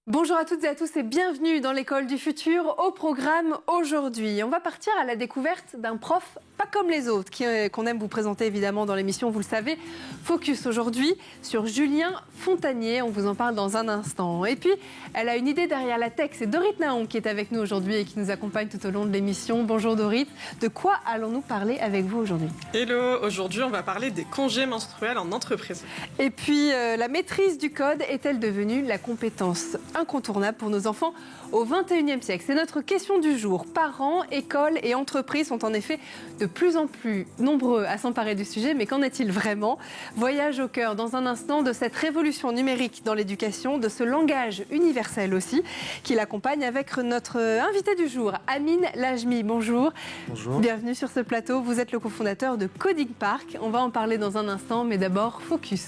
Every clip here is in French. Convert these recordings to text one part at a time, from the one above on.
Bonjour à toutes et à tous et bienvenue dans l'école du futur. Au programme aujourd'hui, on va partir à la découverte d'un prof pas comme les autres, qu'on aime vous présenter évidemment dans l'émission, vous le savez. Focus aujourd'hui sur Julien Fontagné, on vous en parle dans un instant. Et puis, elle a une idée derrière la tech, c'est Dorit Naon qui est avec nous aujourd'hui et qui nous accompagne tout au long de l'émission. Bonjour Dorit, de quoi allons-nous parler avec vous aujourd'hui? Hello, aujourd'hui on va parler des congés menstruels en entreprise. Et puis, la maîtrise du code est-elle devenue la compétence incontournable pour nos enfants au XXIe siècle? C'est notre question du jour. Parents, écoles et entreprises sont en effet de plus en plus nombreux à s'emparer du sujet, mais qu'en est-il vraiment? Voyage au cœur dans un instant de cette révolution numérique dans l'éducation, de ce langage universel aussi, qui l'accompagne avec notre invité du jour, Amine Lajmi. Bonjour. Bonjour. Bienvenue sur ce plateau. Vous êtes le cofondateur de Coding Park. On va en parler dans un instant, mais d'abord, focus.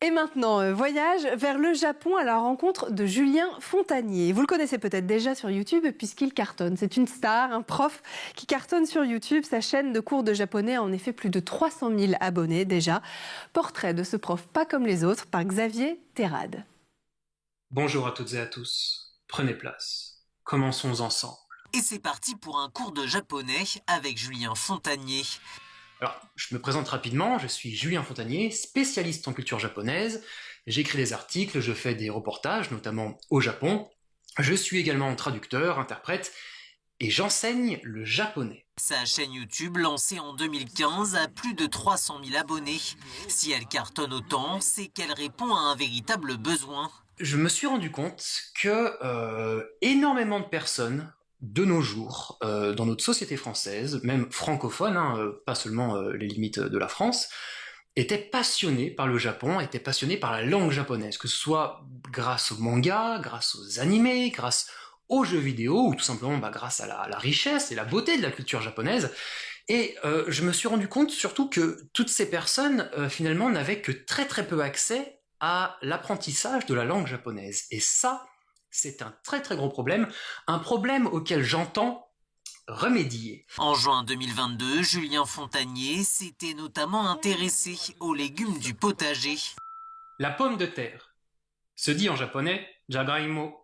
Et maintenant, voyage vers le Japon à la rencontre de Julien Fontagné. Vous le connaissez peut-être déjà sur YouTube puisqu'il cartonne. C'est une star, un prof qui cartonne sur YouTube. Sa chaîne de cours de japonais a en effet plus de 300 000 abonnés déjà. Portrait de ce prof pas comme les autres par Xavier Terrade. Bonjour à toutes et à tous. Prenez place. Commençons ensemble. Et c'est parti pour un cours de japonais avec Julien Fontagné. Alors, je me présente rapidement, je suis Julien Fontagné, spécialiste en culture japonaise. J'écris des articles, je fais des reportages, notamment au Japon. Je suis également traducteur, interprète, et j'enseigne le japonais. Sa chaîne YouTube, lancée en 2015, a plus de 300 000 abonnés. Si elle cartonne autant, c'est qu'elle répond à un véritable besoin. Je me suis rendu compte que énormément de personnes, de nos jours, dans notre société française, même francophone, pas seulement les limites de la France, étaient passionnés par le Japon, étaient passionnés par la langue japonaise, que ce soit grâce aux mangas, grâce aux animés, grâce aux jeux vidéo, ou tout simplement grâce à la richesse et la beauté de la culture japonaise. Et je me suis rendu compte surtout que toutes ces personnes, finalement, n'avaient que très très peu accès à l'apprentissage de la langue japonaise. Et ça, c'est un très très gros problème, un problème auquel j'entends remédier. En juin 2022, Julien Fontagné s'était notamment intéressé aux légumes du potager. La pomme de terre se dit en japonais jagaimo.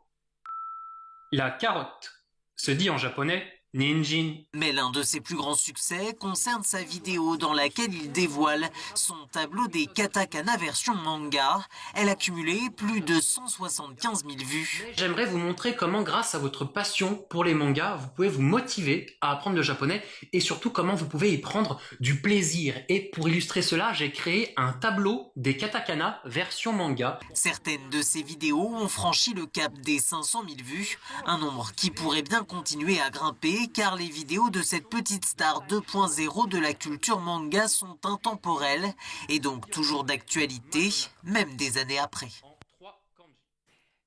La carotte se dit en japonais ninjin. Mais l'un de ses plus grands succès concerne sa vidéo dans laquelle il dévoile son tableau des katakana version manga. Elle a cumulé plus de 175 000 vues. J'aimerais vous montrer comment, grâce à votre passion pour les mangas, vous pouvez vous motiver à apprendre le japonais et surtout comment vous pouvez y prendre du plaisir. Et pour illustrer cela, j'ai créé un tableau des katakana version manga. Certaines de ces vidéos ont franchi le cap des 500 000 vues, un nombre qui pourrait bien continuer à grimper car les vidéos de cette petite star 2.0 de la culture manga sont intemporelles et donc toujours d'actualité, même des années après.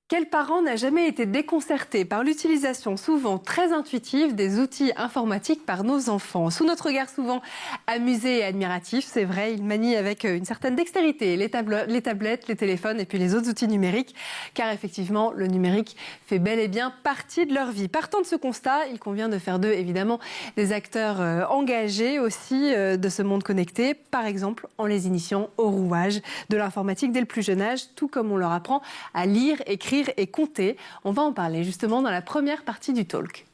Quel parent n'a jamais été déconcerté par l'utilisation souvent très intuitive des outils informatiques par nos enfants? Sous notre regard souvent amusé et admiratif, c'est vrai, ils manient avec une certaine dextérité les tablettes, les téléphones et puis les autres outils numériques, car effectivement, le numérique fait bel et bien partie de leur vie. Partant de ce constat, il convient de faire d'eux, évidemment, des acteurs engagés aussi de ce monde connecté, par exemple en les initiant au rouage de l'informatique dès le plus jeune âge, tout comme on leur apprend à lire, écrire et compter. On va en parler justement dans la première partie du talk.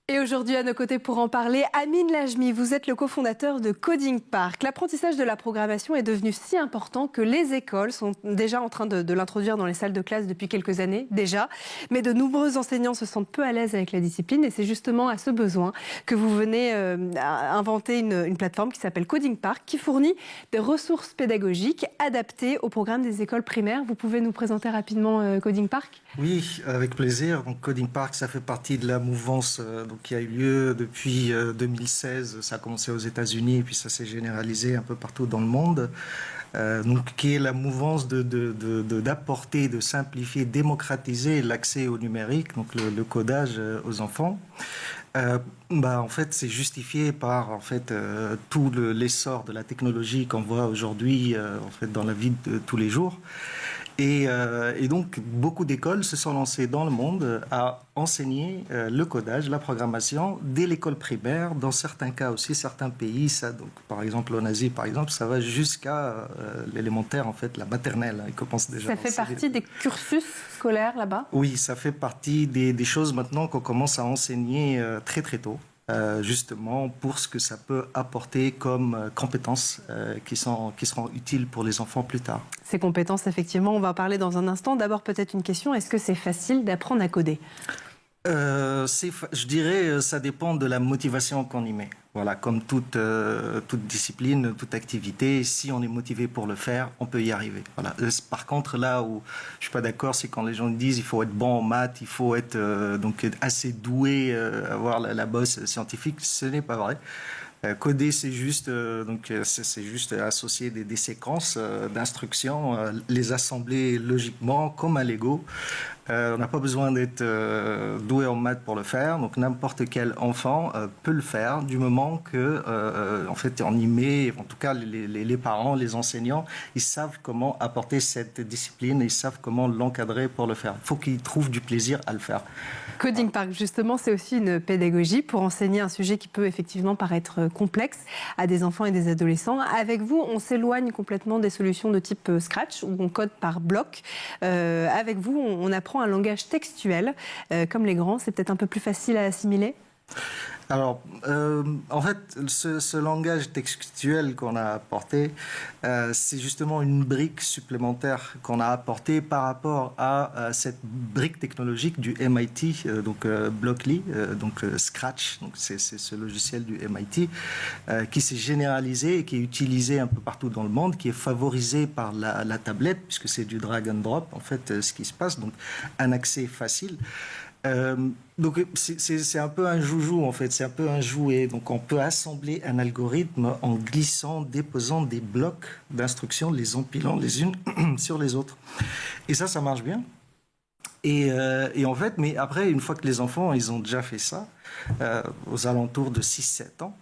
Et aujourd'hui, à nos côtés pour en parler, Amine Lajmi, vous êtes le cofondateur de Coding Park. L'apprentissage de la programmation est devenu si important que les écoles sont déjà en train de l'introduire dans les salles de classe depuis quelques années, déjà. Mais de nombreux enseignants se sentent peu à l'aise avec la discipline et c'est justement à ce besoin que vous venez inventer une plateforme qui s'appelle Coding Park, qui fournit des ressources pédagogiques adaptées au programme des écoles primaires. Vous pouvez nous présenter rapidement Coding Park ? Oui, avec plaisir. Donc, Coding Park, ça fait partie de la mouvance qui a eu lieu depuis 2016. Ça a commencé aux États-Unis et puis ça s'est généralisé un peu partout dans le monde. Donc, qui est la mouvance d'apporter, de simplifier, démocratiser l'accès au numérique, donc le codage aux enfants. En fait, c'est justifié par tout l'essor de la technologie qu'on voit aujourd'hui dans la vie de tous les jours. Et donc, beaucoup d'écoles se sont lancées dans le monde à enseigner le codage, la programmation dès l'école primaire. Dans certains cas aussi, certains pays, ça, donc, par exemple en Asie, par exemple, ça va jusqu'à l'élémentaire, en fait, la maternelle. Ils commencent déjà. Ça fait partie des cursus scolaires là-bas? Oui, ça fait partie des choses maintenant qu'on commence à enseigner très très tôt. Justement pour ce que ça peut apporter comme compétences qui seront utiles pour les enfants plus tard. Ces compétences, effectivement, on va en parler dans un instant. D'abord, peut-être une question, est-ce que c'est facile d'apprendre à coder? Je dirais ça dépend de la motivation qu'on y met. Voilà, comme toute discipline, toute activité, si on est motivé pour le faire, on peut y arriver. Voilà. Par contre, là où je suis pas d'accord, c'est quand les gens disent il faut être bon en maths, il faut être donc assez doué, avoir la bosse scientifique. Ce n'est pas vrai. Coder, c'est juste c'est juste associer des séquences d'instructions, les assembler logiquement comme un Lego. On n'a pas besoin d'être doué en maths pour le faire, donc n'importe quel enfant peut le faire du moment que, en fait, on y met, en tout cas les parents, les enseignants, ils savent comment apporter cette discipline, ils savent comment l'encadrer pour le faire. Il faut qu'ils trouvent du plaisir à le faire. Coding Park, justement, c'est aussi une pédagogie pour enseigner un sujet qui peut effectivement paraître complexe à des enfants et des adolescents. Avec vous, on s'éloigne complètement des solutions de type Scratch, où on code par bloc. Avec vous, on apprend un langage textuel. Comme les grands, c'est peut-être un peu plus facile à assimiler? Alors, en fait, ce langage textuel qu'on a apporté, c'est justement une brique supplémentaire qu'on a apportée par rapport à cette brique technologique du MIT, donc Blockly, donc Scratch, donc c'est ce logiciel du MIT, qui s'est généralisé et qui est utilisé un peu partout dans le monde, qui est favorisé par la tablette, puisque c'est du drag and drop, en fait, ce qui se passe, donc un accès facile. Donc c'est un peu un joujou en fait, c'est un peu un jouet. Donc on peut assembler un algorithme en glissant, déposant des blocs d'instructions, les empilant les unes sur les autres. Et ça marche bien. Et en fait, mais après, une fois que les enfants, ils ont déjà fait ça, aux alentours de 6-7 ans,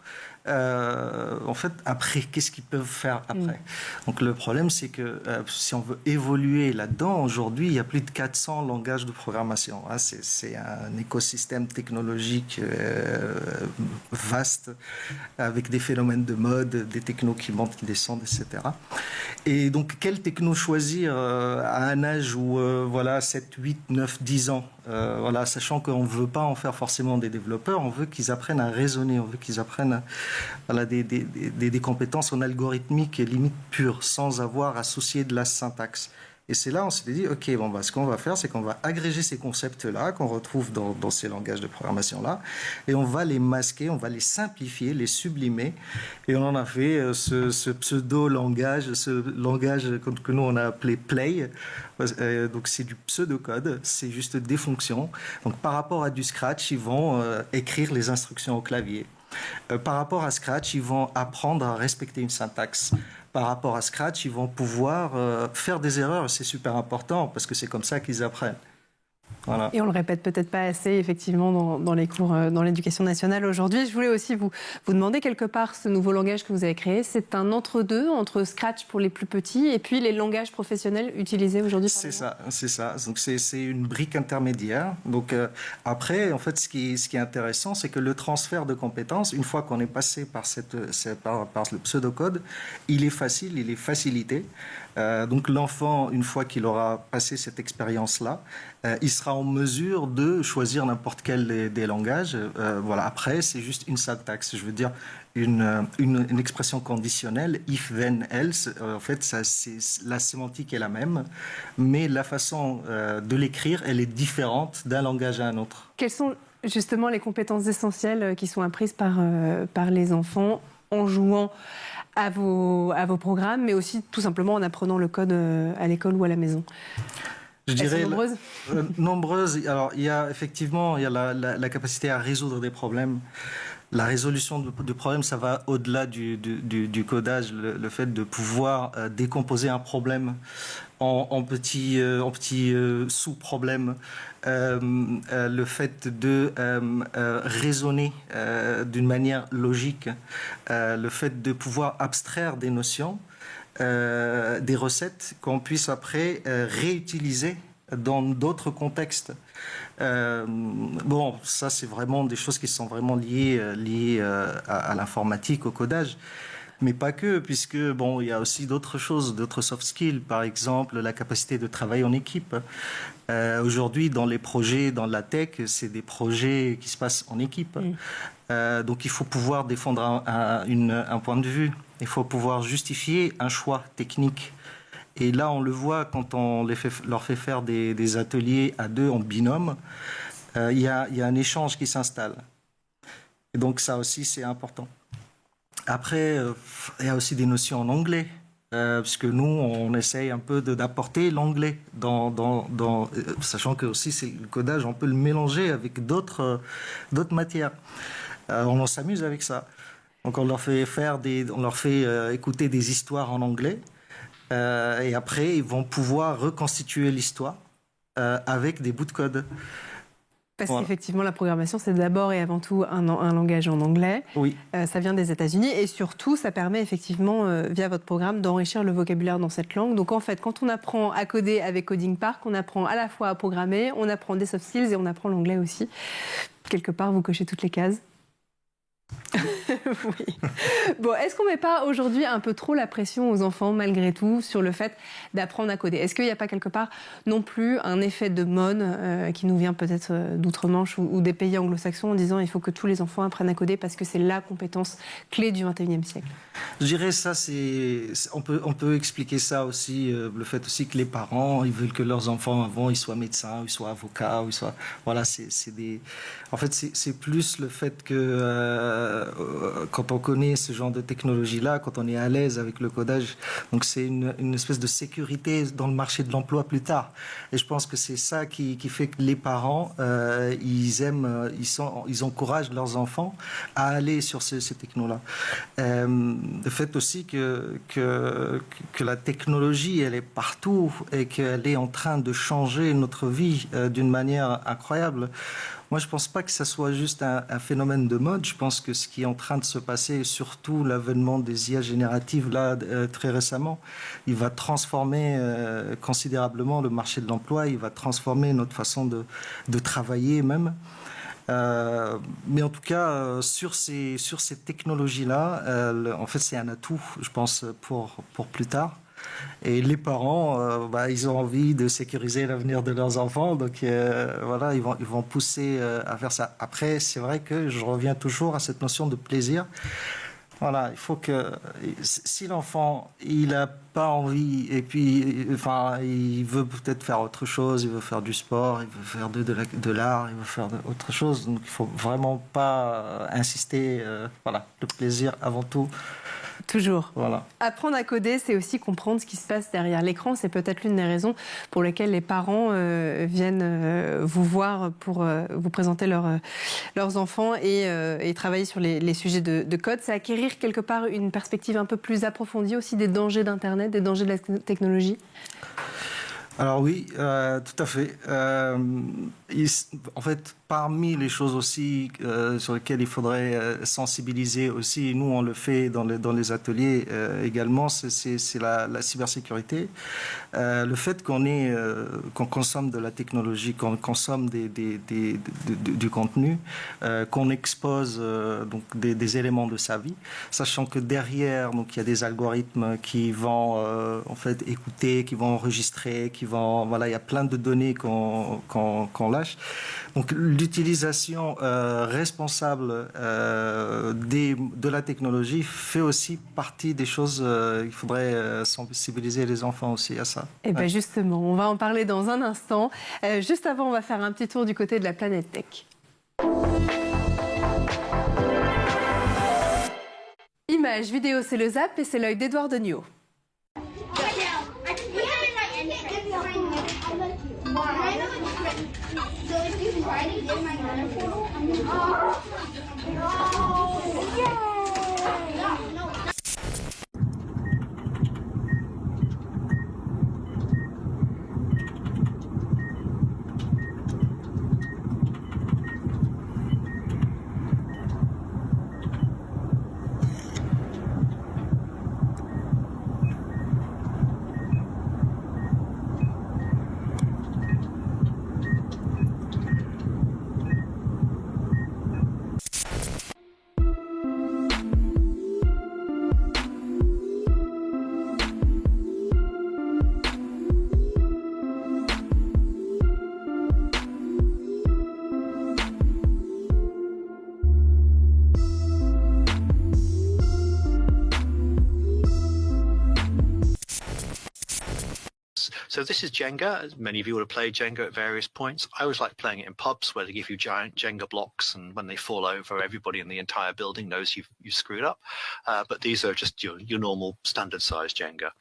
en fait, après, qu'est-ce qu'ils peuvent faire après? Donc le problème, c'est que si on veut évoluer là-dedans, aujourd'hui, il y a plus de 400 langages de programmation. Hein, c'est un écosystème technologique vaste, avec des phénomènes de mode, des technos qui montent, qui descendent, etc. Et donc, quel techno choisir à un âge où, voilà, 7, 8, 9, 10 ans, voilà, sachant qu'on ne veut pas en faire forcément des développeurs, on veut qu'ils apprennent à raisonner, on veut qu'ils apprennent voilà, des compétences en algorithmique limite pure, sans avoir associé de la syntaxe. Et c'est là on s'est dit, ok, bon, bah, ce qu'on va faire, c'est qu'on va agréger ces concepts-là, qu'on retrouve dans ces langages de programmation-là, et on va les masquer, on va les simplifier, les sublimer, et on en a fait ce pseudo-langage, ce langage que nous on a appelé Play. Donc c'est du pseudo-code, c'est juste des fonctions. Donc par rapport à du Scratch, ils vont écrire les instructions au clavier. Par rapport à Scratch, ils vont apprendre à respecter une syntaxe. Par rapport à Scratch, ils vont pouvoir faire des erreurs. C'est super important parce que c'est comme ça qu'ils apprennent. Voilà. Et on le répète peut-être pas assez, effectivement, dans les cours, dans l'éducation nationale aujourd'hui. Je voulais aussi vous demander quelque part ce nouveau langage que vous avez créé. C'est un entre-deux, entre Scratch pour les plus petits et puis les langages professionnels utilisés aujourd'hui. C'est ça. Donc c'est une brique intermédiaire. Donc après, en fait, ce qui est intéressant, c'est que le transfert de compétences, une fois qu'on est passé par le pseudocode, il est facile, il est facilité. Donc l'enfant, une fois qu'il aura passé cette expérience-là, il sera en mesure de choisir n'importe quel des langages. Voilà. Après, c'est juste une syntaxe. Je veux dire, une expression conditionnelle, if, then, else. En fait, la sémantique est la même, mais la façon de l'écrire, elle est différente d'un langage à un autre. Quelles sont justement les compétences essentielles qui sont apprises par les enfants en jouant à vos programmes, mais aussi tout simplement en apprenant le code à l'école ou à la maison? Je dirais nombreuses. Nombreuses. Alors, il y a effectivement la capacité à résoudre des problèmes. La résolution de problèmes, ça va au-delà du codage, le fait de pouvoir décomposer un problème en petits sous-problèmes, le fait de raisonner d'une manière logique, le fait de pouvoir abstraire des notions. des recettes qu'on puisse après réutiliser dans d'autres contextes. Bon, ça c'est vraiment des choses qui sont vraiment liées à l'informatique, au codage. Mais pas que, puisque bon, il y a aussi d'autres choses, d'autres soft skills, par exemple la capacité de travailler en équipe. Aujourd'hui, dans les projets, dans la tech, c'est des projets qui se passent en équipe. Donc il faut pouvoir défendre un point de vue, il faut pouvoir justifier un choix technique. Et là, on le voit quand on leur fait faire des ateliers à deux en binôme, il y a un échange qui s'installe. Et donc ça aussi, c'est important. Après, il y a aussi des notions en anglais, puisque nous, on essaye un peu d'apporter l'anglais, sachant que aussi c'est le codage, on peut le mélanger avec d'autres matières. On s'amuse avec ça. Donc on leur fait écouter des histoires en anglais, et après ils vont pouvoir reconstituer l'histoire avec des bouts de code. Parce qu'effectivement, la programmation, c'est d'abord et avant tout un langage en anglais. Oui. Ça vient des États-Unis et surtout, ça permet effectivement, via votre programme, d'enrichir le vocabulaire dans cette langue. Donc en fait, quand on apprend à coder avec Coding Park, on apprend à la fois à programmer, on apprend des soft skills et on apprend l'anglais aussi. Quelque part, vous cochez toutes les cases. Oui. Bon, est-ce qu'on ne met pas aujourd'hui un peu trop la pression aux enfants, malgré tout, sur le fait d'apprendre à coder? Est-ce qu'il n'y a pas quelque part non plus un effet de mode qui nous vient peut-être d'outre-Manche ou des pays anglo-saxons en disant il faut que tous les enfants apprennent à coder parce que c'est la compétence clé du XXIe siècle? Je dirais ça, on peut expliquer ça aussi, le fait aussi que les parents, ils veulent que leurs enfants avant, ils soient médecins, ils soient avocats, voilà, en fait, c'est plus le fait que quand on connaît ce genre de technologie-là, quand on est à l'aise avec le codage, donc c'est une espèce de sécurité dans le marché de l'emploi plus tard. Et je pense que c'est ça qui fait que les parents, ils encouragent leurs enfants à aller sur ces technos-là. Le fait aussi que la technologie, elle est partout et qu'elle est en train de changer notre vie d'une manière incroyable. Moi, je ne pense pas que ça soit juste un phénomène de mode. Je pense que ce qui est en train de se passer, surtout l'avènement des IA génératives, là, très récemment, il va transformer considérablement le marché de l'emploi, il va transformer notre façon de travailler même. Mais en tout cas, sur ces technologies-là, en fait, c'est un atout, je pense, pour plus tard. Et les parents, ils ont envie de sécuriser l'avenir de leurs enfants, donc voilà, ils vont pousser à faire ça. Après, c'est vrai que je reviens toujours à cette notion de plaisir. Voilà, il faut que si l'enfant il a pas envie et puis il veut peut-être faire autre chose, il veut faire du sport, il veut faire de l'art, il veut faire autre chose, donc il faut vraiment pas insister. Voilà, le plaisir avant tout. Toujours. Voilà. Apprendre à coder, c'est aussi comprendre ce qui se passe derrière l'écran. C'est peut-être l'une des raisons pour lesquelles les parents viennent vous voir pour vous présenter leurs enfants et travailler sur les sujets de code. C'est acquérir quelque part une perspective un peu plus approfondie aussi des dangers d'Internet, des dangers de la technologie. Alors oui, tout à fait. En fait, parmi les choses aussi sur lesquelles il faudrait sensibiliser aussi, nous on le fait dans les ateliers également, c'est la cybersécurité. Le fait qu'on consomme de la technologie, qu'on consomme du contenu, qu'on expose donc des éléments de sa vie, sachant que derrière, donc il y a des algorithmes qui vont en fait écouter, qui vont enregistrer, voilà, il y a plein de données qu'on lâche. Donc l'utilisation responsable de la technologie fait aussi partie des choses. Il faudrait sensibiliser les enfants aussi à ça. Et bien justement, on va en parler dans un instant. Juste avant, on va faire un petit tour du côté de la planète tech. Images, vidéo, c'est le Zap et c'est l'œil d'Edouard Degnaud. So this is Jenga. Many of you will have played Jenga at various points. I always like playing it in pubs where they give you giant Jenga blocks, and when they fall over, everybody in the entire building knows you've screwed up. But these are just your normal standard size Jenga.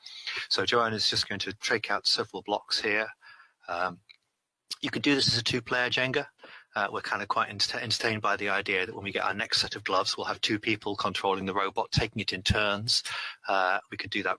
So Joanne is just going to take out several blocks here. You could do this as a two-player Jenga. We're kind of quite entertained by the idea that when we get our next set of gloves, we'll have two people controlling the robot, taking it in turns. We could do that.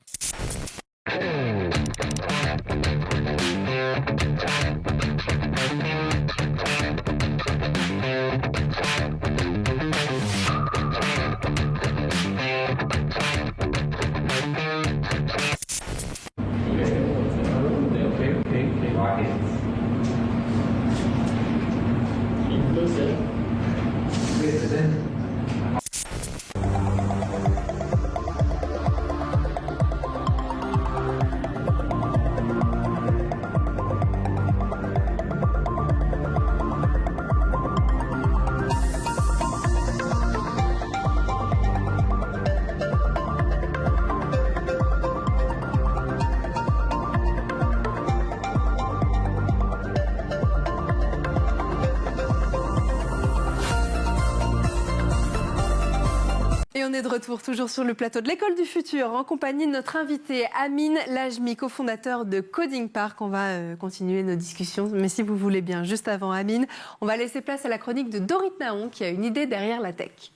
Et on est de retour toujours sur le plateau de l'École du Futur en compagnie de notre invité Amine Lajmi, cofondateur de Coding Park. On va continuer nos discussions, mais si vous voulez bien, juste avant Amine, on va laisser place à la chronique de Dorit Naon qui a une idée derrière la tech.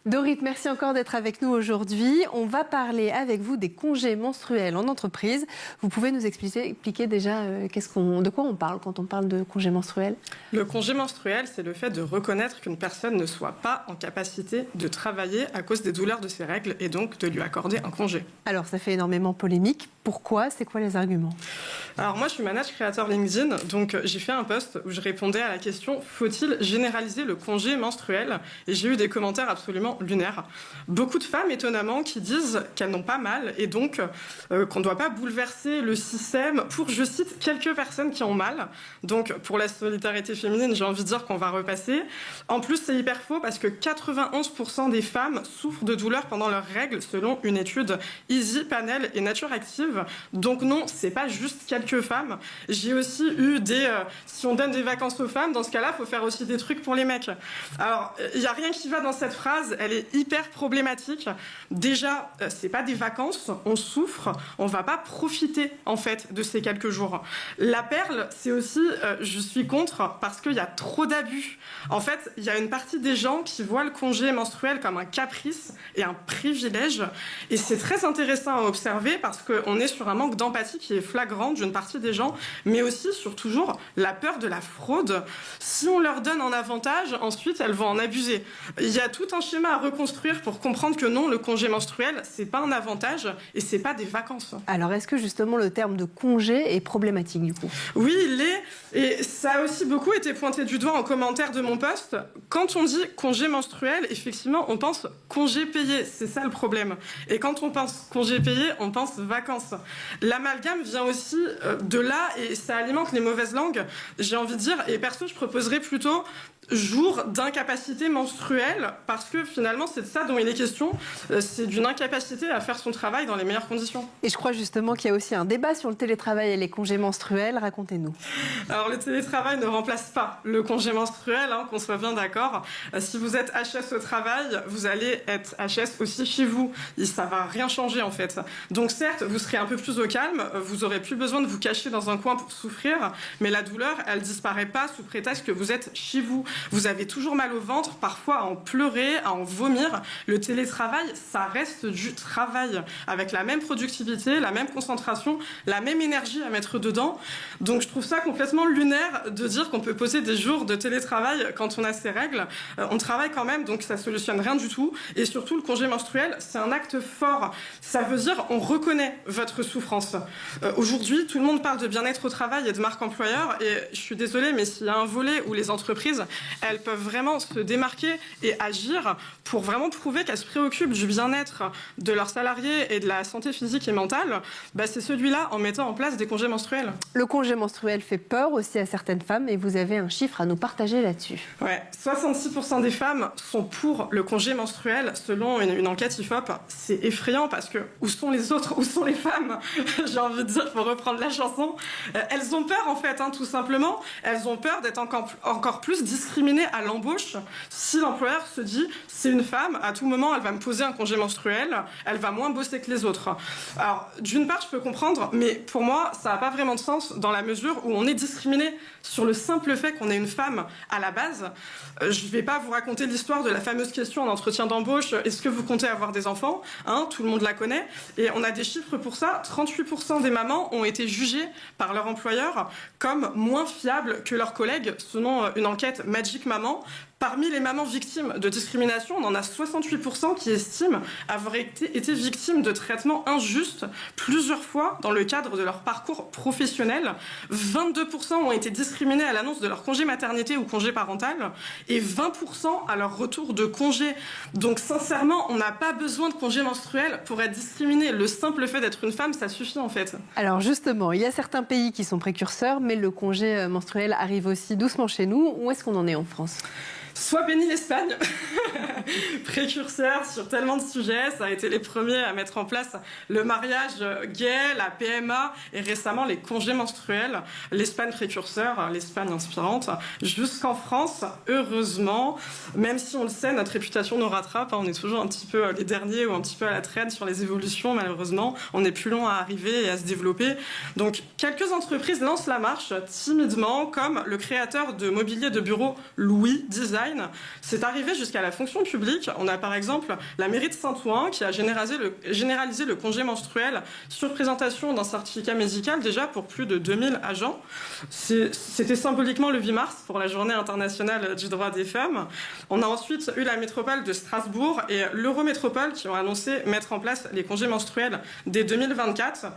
Dorit, merci encore d'être avec nous aujourd'hui. On va parler avec vous des congés menstruels en entreprise. Vous pouvez nous expliquer déjà de quoi on parle quand on parle de congés menstruels? Le congé menstruel, c'est le fait de reconnaître qu'une personne ne soit pas en capacité de travailler à cause des douleurs de ses règles et donc de lui accorder un congé. Alors, ça fait énormément polémique. Pourquoi? C'est quoi les arguments? Alors moi, je suis manager créateur LinkedIn, donc j'ai fait un post où je répondais à la question « Faut-il généraliser le congé menstruel ?» Et j'ai eu des commentaires absolument lunaires. Beaucoup de femmes, étonnamment, qui disent qu'elles n'ont pas mal et donc qu'on ne doit pas bouleverser le système pour, je cite, quelques personnes qui ont mal. Donc pour la solidarité féminine, j'ai envie de dire qu'on va repasser. En plus, c'est hyper faux parce que 91% des femmes souffrent de douleurs pendant leurs règles selon une étude Easy Panel et Nature Active. Donc non, c'est pas juste quelques femmes. J'ai aussi eu si on donne des vacances aux femmes, dans ce cas-là, il faut faire aussi des trucs pour les mecs. Alors, il n'y a rien qui va dans cette phrase, elle est hyper problématique. Déjà, c'est pas des vacances, on souffre, on va pas profiter, en fait, de ces quelques jours. La perle, c'est aussi, je suis contre, parce qu'il y a trop d'abus. En fait, il y a une partie des gens qui voient le congé menstruel comme un caprice et un privilège. Et c'est très intéressant à observer parce qu'on est sur un manque d'empathie qui est flagrant d'une partie des gens, mais aussi sur toujours la peur de la fraude. Si on leur donne un avantage, ensuite elles vont en abuser. Il y a tout un schéma à reconstruire pour comprendre que non, le congé menstruel, c'est pas un avantage et c'est pas des vacances. Alors est-ce que justement le terme de congé est problématique du coup? Oui, il est, et ça a aussi beaucoup été pointé du doigt en commentaire de mon post. Quand on dit congé menstruel, effectivement, on pense congé payé, c'est ça le problème. Et quand on pense congé payé, on pense vacances. L'amalgame vient aussi de là et ça alimente les mauvaises langues, j'ai envie de dire, et perso, je proposerais plutôt jour d'incapacité menstruelle, parce que finalement c'est de ça dont il est question, c'est d'une incapacité à faire son travail dans les meilleures conditions. Et je crois justement qu'il y a aussi un débat sur le télétravail et les congés menstruels, racontez-nous. Alors le télétravail ne remplace pas le congé menstruel, qu'on soit bien d'accord. Si vous êtes HS au travail, vous allez être HS aussi chez vous, et ça va rien changer en fait. Donc certes, vous serez un peu plus au calme, vous aurez plus besoin de vous cacher dans un coin pour souffrir, mais la douleur, elle disparaît pas sous prétexte que vous êtes chez vous. Vous avez toujours mal au ventre, parfois à en pleurer, à en vomir. Le télétravail, ça reste du travail, avec la même productivité, la même concentration, la même énergie à mettre dedans. Donc je trouve ça complètement lunaire de dire qu'on peut poser des jours de télétravail quand on a ses règles. On travaille quand même, donc ça solutionne rien du tout. Et surtout, le congé menstruel, c'est un acte fort. Ça veut dire on reconnaît votre souffrance. Aujourd'hui, tout le monde parle de bien-être au travail et de marque employeur. Et je suis désolée, mais s'il y a un volet où les entreprises elles peuvent vraiment se démarquer et agir pour vraiment prouver qu'elles se préoccupent du bien-être de leurs salariés et de la santé physique et mentale, c'est celui-là en mettant en place des congés menstruels. Le congé menstruel fait peur aux aussi à certaines femmes et vous avez un chiffre à nous partager là-dessus. Ouais, 66% des femmes sont pour le congé menstruel selon une enquête IFOP. C'est effrayant parce que où sont les autres, où sont les femmes? J'ai envie de dire, pour reprendre la chanson, elles ont peur en fait, tout simplement. Elles ont peur d'être encore plus discriminées à l'embauche si l'employeur se dit c'est une femme, à tout moment elle va me poser un congé menstruel, elle va moins bosser que les autres. Alors d'une part je peux comprendre, mais pour moi ça n'a pas vraiment de sens dans la mesure où on est discriminé sur le simple fait qu'on est une femme à la base. Je ne vais pas vous raconter l'histoire de la fameuse question en entretien d'embauche, est-ce que vous comptez avoir des enfants? Tout le monde la connaît. Et on a des chiffres pour ça. 38% des mamans ont été jugées par leur employeur comme moins fiables que leurs collègues, selon une enquête Magic Maman. Parmi les mamans victimes de discrimination, on en a 68% qui estiment avoir été victimes de traitements injustes plusieurs fois dans le cadre de leur parcours professionnel. 22% ont été discriminés à l'annonce de leur congé maternité ou congé parental et 20% à leur retour de congé. Donc sincèrement, on n'a pas besoin de congé menstruel pour être discriminé. Le simple fait d'être une femme, ça suffit en fait. Alors justement, il y a certains pays qui sont précurseurs, mais le congé menstruel arrive aussi doucement chez nous. Où est-ce qu'on en est en France ? Soit béni l'Espagne, précurseur sur tellement de sujets, ça a été les premiers à mettre en place le mariage gay, la PMA et récemment les congés menstruels. L'Espagne précurseur, l'Espagne inspirante, jusqu'en France, heureusement, même si on le sait, notre réputation nous rattrape, on est toujours un petit peu les derniers ou un petit peu à la traîne sur les évolutions, malheureusement, on est plus long à arriver et à se développer. Donc quelques entreprises lancent la marche timidement, comme le créateur de mobilier de bureau Louis Design. C'est arrivé jusqu'à la fonction publique. On a par exemple la mairie de Saint-Ouen qui a généralisé le congé menstruel sur présentation d'un certificat médical déjà pour plus de 2000 agents. C'était symboliquement le 8 mars pour la journée internationale du droit des femmes. On a ensuite eu la métropole de Strasbourg et l'Eurométropole qui ont annoncé mettre en place les congés menstruels dès 2024.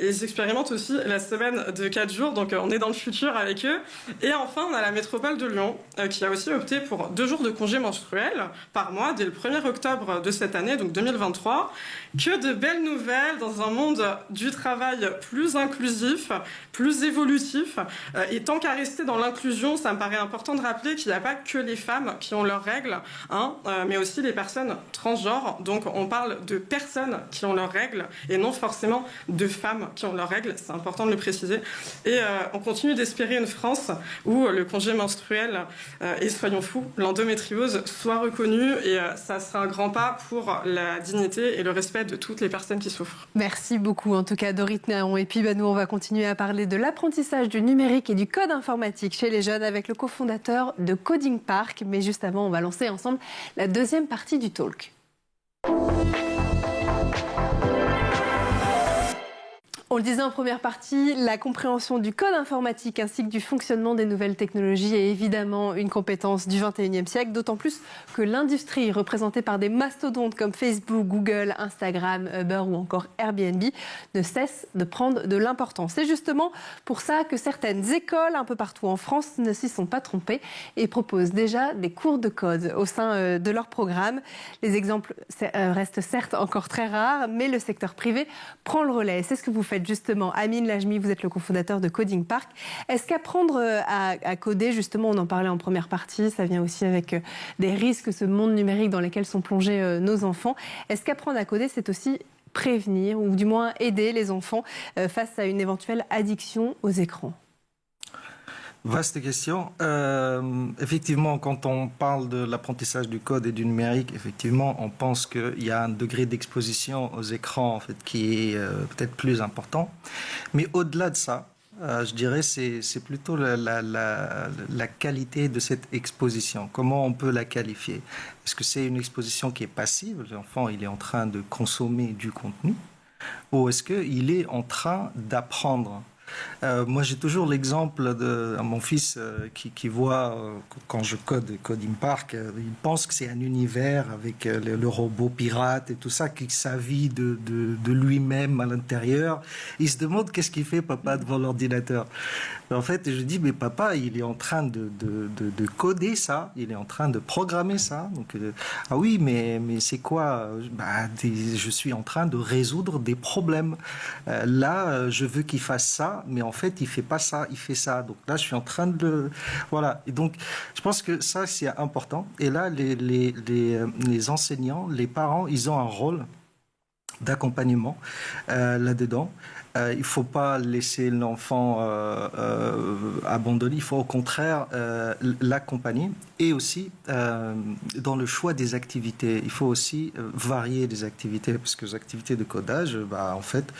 Ils expérimentent aussi la semaine de 4 jours, donc on est dans le futur avec eux. Et enfin, on a la métropole de Lyon qui a aussi opté pour 2 jours de congé menstruel par mois dès le 1er octobre de cette année, donc 2023. Que de belles nouvelles dans un monde du travail plus inclusif, plus évolutif. Et tant qu'à rester dans l'inclusion, ça me paraît important de rappeler qu'il n'y a pas que les femmes qui ont leurs règles, mais aussi les personnes transgenres. Donc on parle de personnes qui ont leurs règles et non forcément de femmes qui ont leurs règles. C'est important de le préciser. Et on continue d'espérer une France où le congé menstruel et soyons fous, l'endométriose soit reconnue et ça sera un grand pas pour la dignité et le respect de toutes les personnes qui souffrent. Merci beaucoup en tout cas Dorit Néron. Et puis nous on va continuer à parler de l'apprentissage du numérique et du code informatique chez les jeunes avec le cofondateur de Coding Park. Mais juste avant, on va lancer ensemble la deuxième partie du talk. On le disait en première partie, la compréhension du code informatique ainsi que du fonctionnement des nouvelles technologies est évidemment une compétence du XXIe siècle, d'autant plus que l'industrie représentée par des mastodontes comme Facebook, Google, Instagram, Uber ou encore Airbnb ne cesse de prendre de l'importance. C'est justement pour ça que certaines écoles un peu partout en France ne s'y sont pas trompées et proposent déjà des cours de code au sein de leur programme. Les exemples restent certes encore très rares, mais le secteur privé prend le relais. C'est ce que vous faites justement. Amine Lajmi, vous êtes le cofondateur de Coding Park. Est-ce qu'apprendre à coder, justement, on en parlait en première partie, ça vient aussi avec des risques, ce monde numérique dans lequel sont plongés nos enfants. Est-ce qu'apprendre à coder, c'est aussi prévenir ou du moins aider les enfants face à une éventuelle addiction aux écrans ? Vaste question. Effectivement, quand on parle de l'apprentissage du code et du numérique, effectivement, on pense qu'il y a un degré d'exposition aux écrans en fait, qui est peut-être plus important. Mais au-delà de ça, je dirais c'est plutôt la qualité de cette exposition. Comment on peut la qualifier? Est-ce que c'est une exposition qui est passive? L'enfant, il est en train de consommer du contenu. Ou est-ce qu'il est en train d'apprendre? Moi, j'ai toujours l'exemple de mon fils qui voit, quand je code Coding Park, il pense que c'est un univers avec le robot pirate et tout ça, qui sa vie de lui-même à l'intérieur. Il se demande qu'est-ce qu'il fait, papa, devant l'ordinateur. En fait, je dis, mais papa, il est en train de coder ça, il est en train de programmer ça. Donc, ah oui, mais c'est quoi? Je suis en train de résoudre des problèmes. Là, je veux qu'il fasse ça. ça, mais en fait, il fait pas ça, il fait ça. Donc là, je suis en train de le... Voilà. Et donc, je pense que ça, c'est important. Et là, les enseignants, les parents, ils ont un rôle d'accompagnement là-dedans. Il ne faut pas laisser l'enfant abandonné, il faut au contraire l'accompagner. Et aussi, dans le choix des activités, il faut aussi varier les activités, parce que les activités de codage, en fait,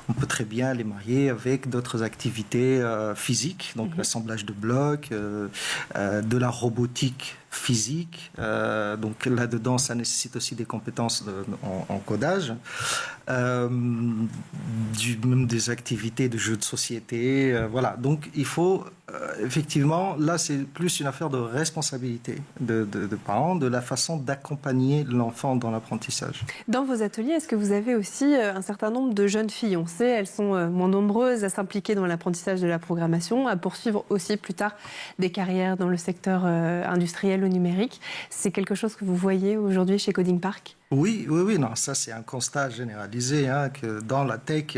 on peut très bien les marier avec d'autres activités physiques, donc l'assemblage de blocs, de la robotique physique. Donc là-dedans, ça nécessite aussi des compétences en codage, même des activités de jeux de société. Voilà. Donc il faut effectivement, là, c'est plus une affaire de responsabilité de parents, de la façon d'accompagner l'enfant dans l'apprentissage. Dans vos ateliers, est-ce que vous avez aussi un certain nombre de jeunes filles? On sait, elles sont moins nombreuses à s'impliquer dans l'apprentissage de la programmation, à poursuivre aussi plus tard des carrières dans le secteur industriel ou numérique. C'est quelque chose que vous voyez aujourd'hui chez Coding Park? Oui, non, ça c'est un constat généralisé, que dans la tech,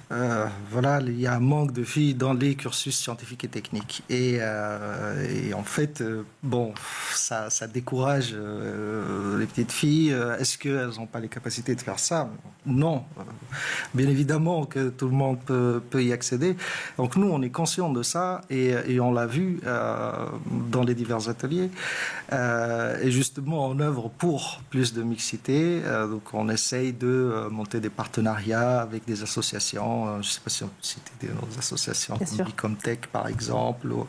voilà, il y a un manque de filles dans les cursus scientifiques et techniques. Et en fait, ça décourage les petites filles. Est-ce qu'elles n'ont pas les capacités de faire ça? Non. Bien évidemment que tout le monde peut y accéder. Donc nous, on est conscients de ça et on l'a vu dans les divers ateliers. Et justement, on œuvre pour plus de mixité. Donc on essaye de monter des partenariats avec des associations. Je ne sais pas si on peut citer des associations comme Bicomtech par exemple, ou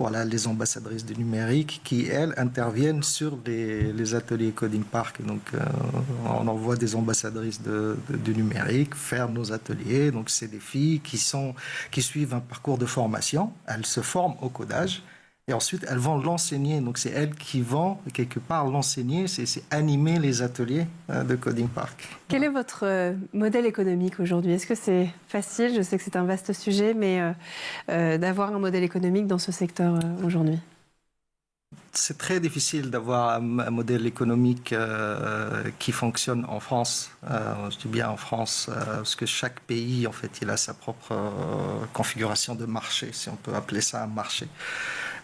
voilà, les ambassadrices du numérique qui, elles, interviennent sur les ateliers Coding Park. Donc on envoie des ambassadrices du numérique faire nos ateliers. Donc c'est des filles qui suivent un parcours de formation. Elles se forment au codage. Et ensuite, elles vont l'enseigner. Donc, c'est elles qui vont, quelque part, l'enseigner. C'est animer les ateliers de Coding Park. Quel est votre modèle économique aujourd'hui? Est-ce que c'est facile? Je sais que c'est un vaste sujet, mais d'avoir un modèle économique dans ce secteur aujourd'hui? C'est très difficile d'avoir un modèle économique qui fonctionne en France. Je dis bien en France, parce que chaque pays, en fait, il a sa propre configuration de marché, si on peut appeler ça un marché.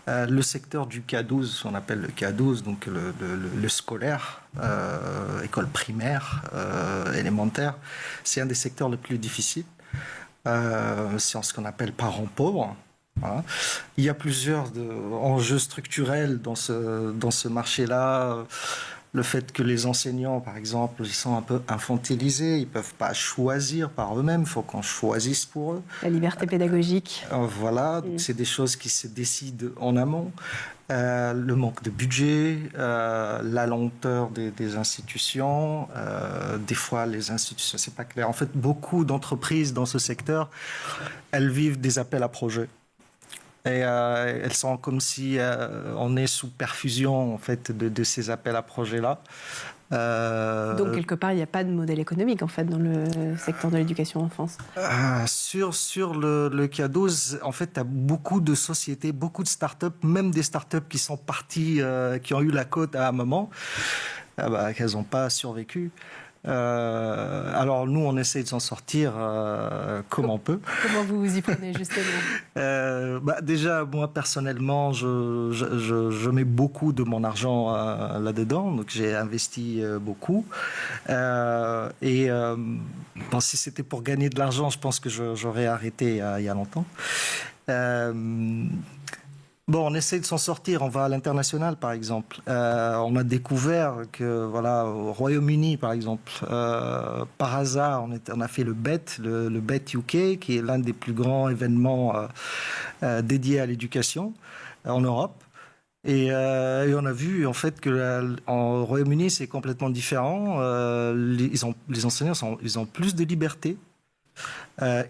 Le secteur du K12, ce qu'on appelle le K12, donc le scolaire, école primaire, élémentaire, c'est un des secteurs les plus difficiles. C'est ce qu'on appelle parents pauvres. Voilà. Il y a plusieurs enjeux structurels dans ce marché-là. Le fait que les enseignants, par exemple, ils sont un peu infantilisés, ils ne peuvent pas choisir par eux-mêmes, il faut qu'on choisisse pour eux. La liberté pédagogique. Voilà, donc c'est des choses qui se décident en amont. Le manque de budget, la lenteur des institutions, des fois les institutions, c'est pas clair. En fait, beaucoup d'entreprises dans ce secteur, elles vivent des appels à projets. Et elles sont comme si on est sous perfusion en fait de ces appels à projets-là. Donc quelque part, il n'y a pas de modèle économique en fait dans le secteur de l'éducation en France. Sur le K12, en fait, tu as beaucoup de sociétés, beaucoup de startups, même des startups qui sont parties, qui ont eu la cote à un moment, qu'elles n'ont pas survécu. Alors nous, on essaie de s'en sortir comme on peut. Comment vous vous y prenez justement? Déjà, moi personnellement, je mets beaucoup de mon argent là-dedans, donc j'ai investi beaucoup. Si c'était pour gagner de l'argent, je pense que j'aurais arrêté il y a longtemps. On essaie de s'en sortir. On va à l'international, par exemple. On a découvert que, voilà, au Royaume-Uni, par exemple, par hasard, on a fait le BET UK, qui est l'un des plus grands événements dédiés à l'éducation en Europe. Et on a vu, en fait, que en Royaume-Uni, c'est complètement différent. Les enseignants, ils ont plus de liberté.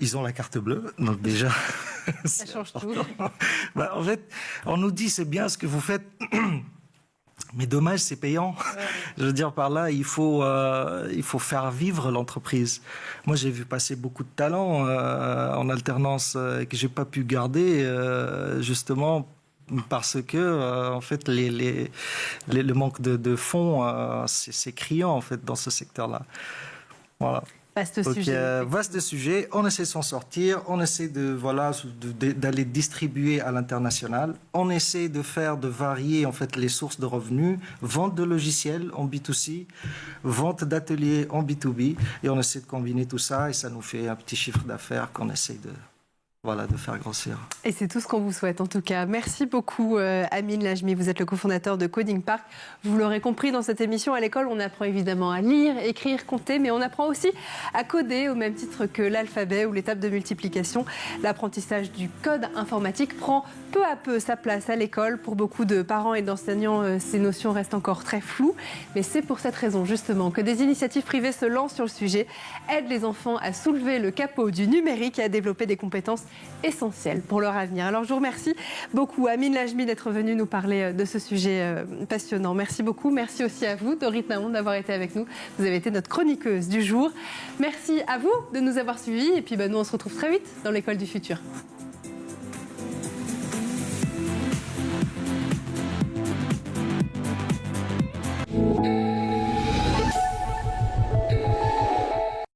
Ils ont la carte bleue, donc déjà... Ça change tout. En fait, on nous dit c'est bien ce que vous faites, mais dommage, c'est payant. Ouais. Je veux dire, par là, il faut faire vivre l'entreprise. Moi, j'ai vu passer beaucoup de talents en alternance que j'ai pas pu garder, justement parce que en fait, le manque de fonds, c'est criant en fait dans ce secteur-là. Voilà. Vaste Donc, sujet. Vaste sujet. On essaie de s'en sortir. On essaie d'aller distribuer à l'international. On essaie de varier en fait les sources de revenus, vente de logiciels en B2C, vente d'ateliers en B2B, et on essaie de combiner tout ça et ça nous fait un petit chiffre d'affaires qu'on essaie de faire grossir. Et c'est tout ce qu'on vous souhaite en tout cas. Merci beaucoup Amin Lajmi, vous êtes le cofondateur de Coding Park. Vous l'aurez compris, dans cette émission, à l'école, on apprend évidemment à lire, écrire, compter, mais on apprend aussi à coder au même titre que l'alphabet ou l'étape de multiplication. L'apprentissage du code informatique prend peu à peu sa place à l'école. Pour beaucoup de parents et d'enseignants, ces notions restent encore très floues. Mais c'est pour cette raison justement que des initiatives privées se lancent sur le sujet, aident les enfants à soulever le capot du numérique et à développer des compétences essentielles pour leur avenir. Alors je vous remercie beaucoup Amin Lajmi d'être venu nous parler de ce sujet passionnant. Merci beaucoup. Merci aussi à vous, Dorit Naon, d'avoir été avec nous. Vous avez été notre chroniqueuse du jour. Merci à vous de nous avoir suivis et puis nous on se retrouve très vite dans l'école du futur.